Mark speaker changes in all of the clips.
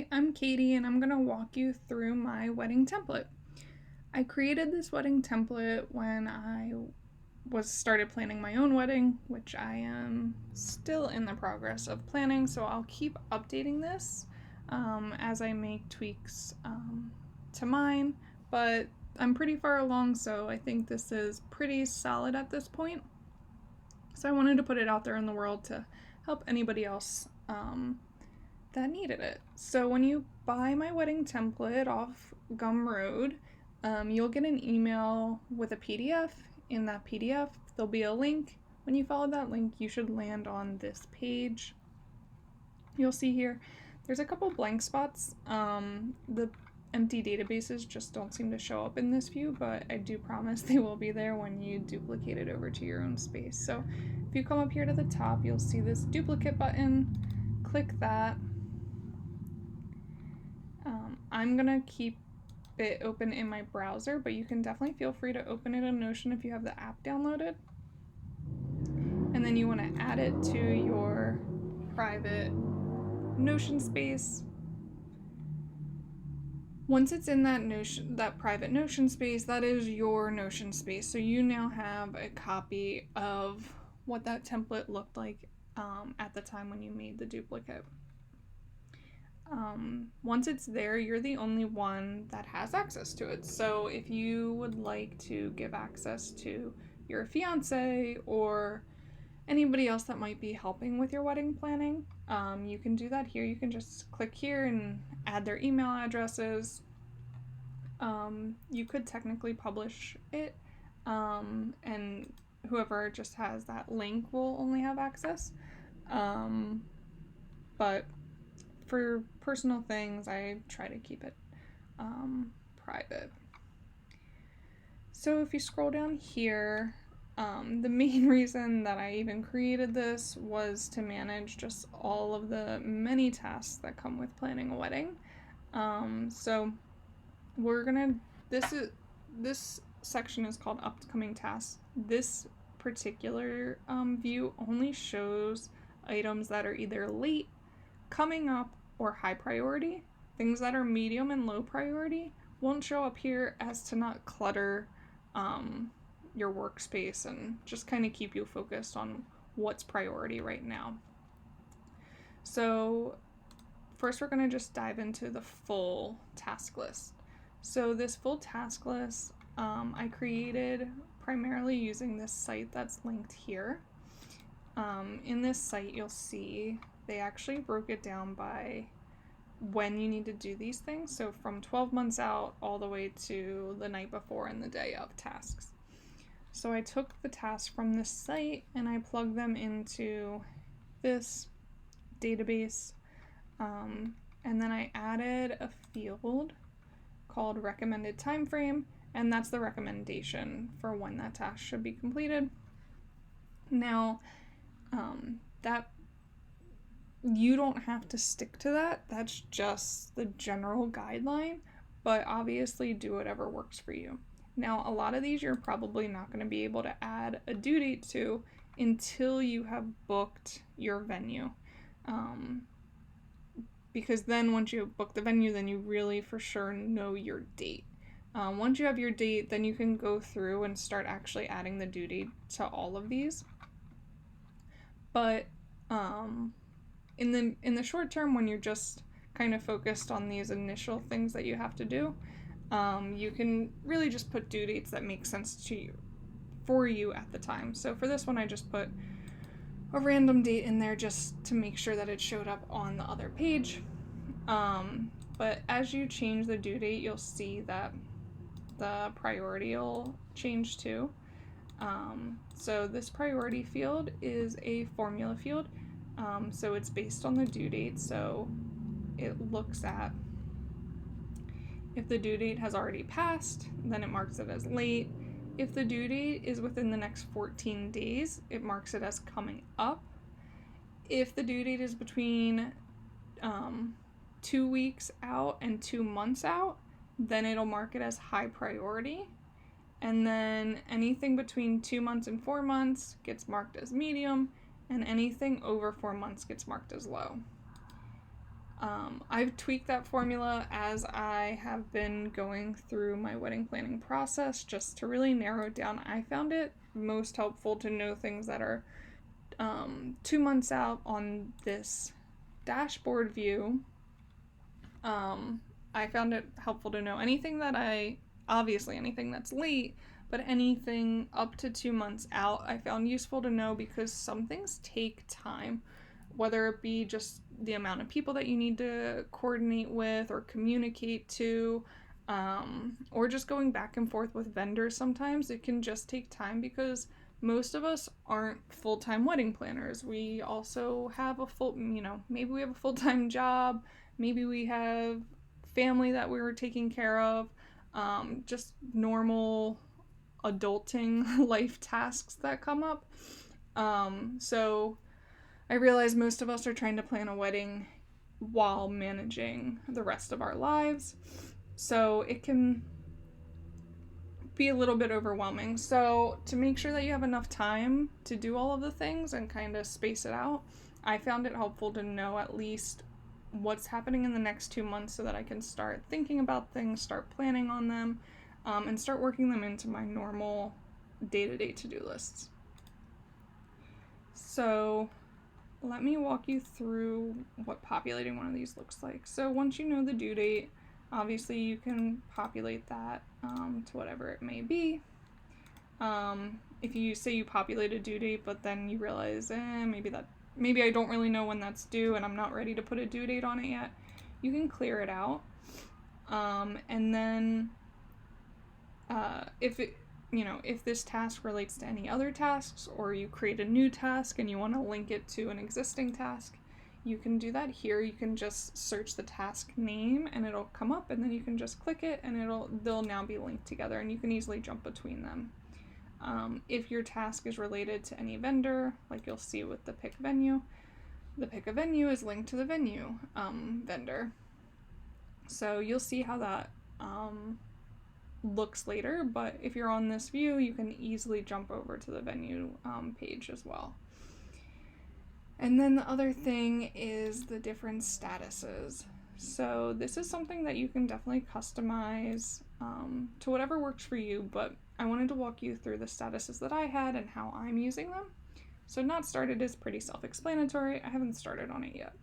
Speaker 1: Hi, I'm Katie and I'm going to walk you through my wedding template. I created this wedding template when I started planning my own wedding, which I am still in the progress of planning, so I'll keep updating this as I make tweaks to mine, but I'm pretty far along, so I think this is pretty solid at this point. So I wanted to put it out there in the world to help anybody else that needed it. So when you buy my wedding template off Gumroad, you'll get an email with a PDF. In that PDF, there'll be a link. When you follow that link, you should land on this page. You'll see here, there's a couple blank spots. The empty databases just don't seem to show up in this view, but I do promise they will be there when you duplicate it over to your own space. So if you come up here to the top, you'll see this duplicate button. Click that. I'm gonna keep it open in my browser, but you can definitely feel free to open it in Notion if you have the app downloaded. And then you want to add it to your private Notion space. Once it's in that private Notion space, that is your Notion space. So you now have a copy of what that template looked like at the time when you made the duplicate. Once it's there, you're the only one that has access to it. So if you would like to give access to your fiance or anybody else that might be helping with your wedding planning, you can do that here. You can just click here and add their email addresses. You could technically publish it, and whoever just has that link will only have access. But for personal things, I try to keep it private. So if you scroll down here, the main reason that I even created this was to manage just all of the many tasks that come with planning a wedding. So we're gonna, this section is called upcoming tasks. This particular view only shows items that are either late, coming up, or high priority. Things that are medium and low priority won't show up here, as to not clutter your workspace and just kind of keep you focused on what's priority right now. So first we're going to just dive into the full task list. So this full task list I created primarily using this site that's linked here. In this site you'll see they actually broke it down by when you need to do these things. So from 12 months out all the way to the night before and the day of tasks. So I took the tasks from this site and I plugged them into this database. And then I added a field called recommended time frame, and that's the recommendation for when that task should be completed. Now, that you don't have to stick to that. That's just the general guideline, but obviously do whatever works for you. Now, a lot of these you're probably not going to be able to add a due date to until you have booked your venue. Because then once you book the venue, then you really for sure know your date. Once you have your date, then you can go through and start actually adding the due date to all of these. But in the short term, when you're just kind of focused on these initial things that you have to do, you can really just put due dates that make sense to you for you at the time. So for this one, I just put a random date in there just to make sure that it showed up on the other page. But as you change the due date, you'll see that the priority will change too. So this priority field is a formula field. So it's based on the due date. So it looks at if the due date has already passed, then it marks it as late. If the due date is within the next 14 days, it marks it as coming up. If the due date is between 2 weeks out and 2 months out, then it'll mark it as high priority. And then anything between 2 months and 4 months gets marked as medium, and anything over 4 months gets marked as low. I've tweaked that formula as I have been going through my wedding planning process just to really narrow it down. I found it most helpful to know things that are 2 months out on this dashboard view. I found it helpful to know anything that's late, but anything up to 2 months out, I found useful to know because some things take time, whether it be just the amount of people that you need to coordinate with or communicate to, or just going back and forth with vendors. Sometimes it can just take time because most of us aren't full-time wedding planners. We also have maybe we have a full-time job, maybe we have family that we were taking care of, just normal adulting life tasks that come up. So I realize most of us are trying to plan a wedding while managing the rest of our lives. So it can be a little bit overwhelming. So to make sure that you have enough time to do all of the things and kind of space it out, I found it helpful to know at least what's happening in the next 2 months so that I can start thinking about things, start planning on them, and start working them into my normal day-to-day to-do lists. So let me walk you through what populating one of these looks like. So once you know the due date, obviously you can populate that to whatever it may be. If you say you populate a due date, but then you realize, maybe I don't really know when that's due and I'm not ready to put a due date on it yet, you can clear it out. And then if this task relates to any other tasks, or you create a new task and you want to link it to an existing task, you can do that here. You can just search the task name and it'll come up, and then you can just click it and they'll now be linked together, and you can easily jump between them. If your task is related to any vendor, like you'll see with the pick venue is linked to the venue vendor. So you'll see how that looks later, but if you're on this view, you can easily jump over to the venue page as well. And then the other thing is the different statuses. So this is something that you can definitely customize to whatever works for you, but I wanted to walk you through the statuses that I had and how I'm using them. So not started is pretty self-explanatory. I haven't started on it yet.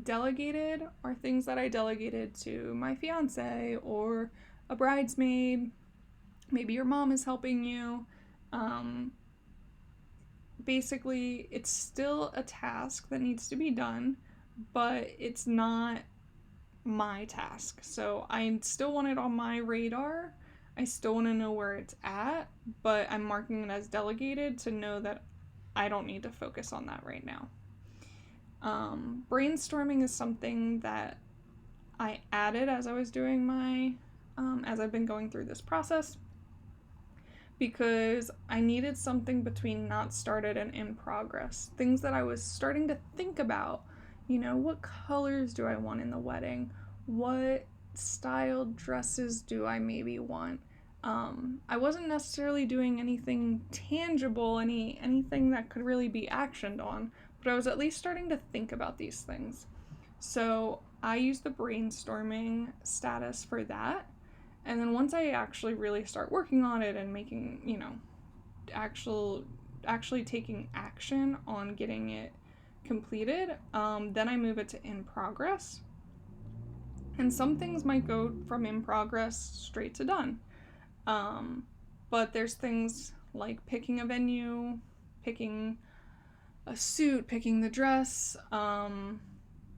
Speaker 1: Delegated are things that I delegated to my fiance or a bridesmaid. Maybe your mom is helping you. Basically, it's still a task that needs to be done, but it's not my task. So I still want it on my radar. I still want to know where it's at, but I'm marking it as delegated to know that I don't need to focus on that right now. Brainstorming is something that I added as I was doing as I've been going through this process, because I needed something between not started and in progress. Things that I was starting to think about, what colors do I want in the wedding? What style dresses do I maybe want? I wasn't necessarily doing anything tangible, anything that could really be actioned on, but I was at least starting to think about these things. So I used the brainstorming status for that. And then once I actually really start working on it and making, actually taking action on getting it completed, then I move it to in progress. And some things might go from in progress straight to done. But there's things like picking a venue, picking a suit, picking the dress,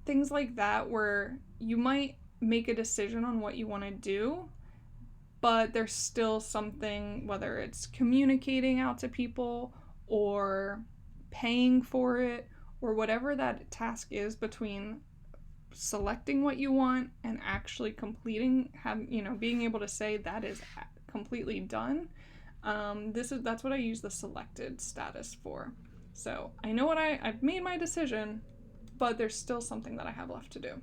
Speaker 1: things like that, where you might make a decision on what you want to do, but there's still something, whether it's communicating out to people or paying for it or whatever that task is, between selecting what you want and actually completing, being able to say that is completely done. That's what I use the selected status for. So I know I've made my decision, but there's still something that I have left to do.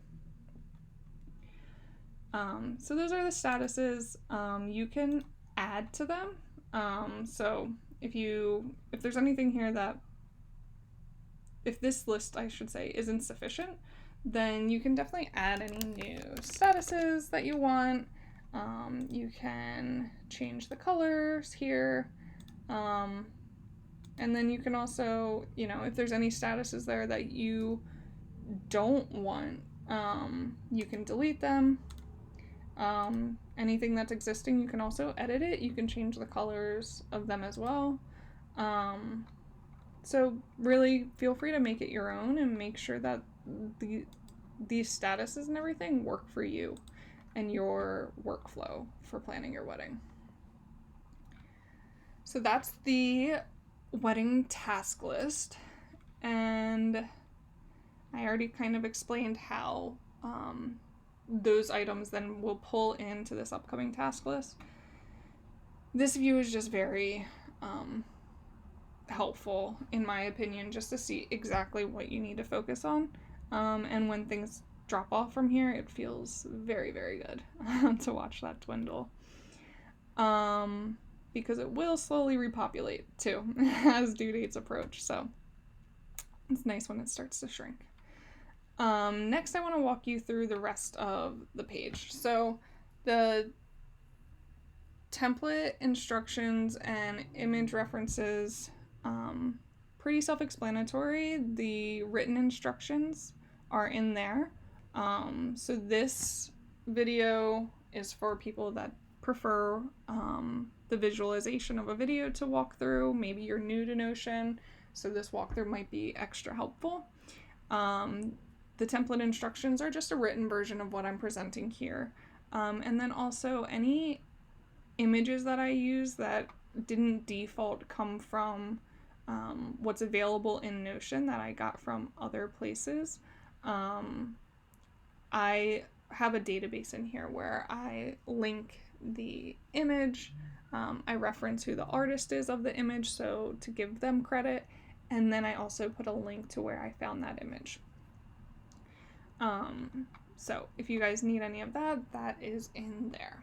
Speaker 1: So those are the statuses. You can add to them. So if there's anything here if this list, I should say, isn't sufficient, then you can definitely add any new statuses that you want. You can change the colors here. And then you can also, if there's any statuses there that you don't want, you can delete them. Anything that's existing, you can also edit it. You can change the colors of them as well. So really feel free to make it your own and make sure that these statuses and everything work for you and your workflow for planning your wedding. So that's the wedding task list, and I already kind of explained how those items then will pull into this upcoming task list. This view is just very helpful, in my opinion, just to see exactly what you need to focus on. And when things drop off from here, it feels very, very good to watch that dwindle. Because it will slowly repopulate too as due dates approach. So it's nice when it starts to shrink. Next, I want to walk you through the rest of the page. So the template instructions and image references, pretty self-explanatory. The written instructions are in there. So this video is for people that prefer the visualization of a video to walk through. Maybe you're new to Notion, so this walkthrough might be extra helpful. The template instructions are just a written version of what I'm presenting here. And then also any images that I use that didn't default come from what's available in Notion that I got from other places. I have a database in here where I link the image, I reference who the artist is of the image, so to give them credit, and then I also put a link to where I found that image. So if you guys need any of that, that is in there.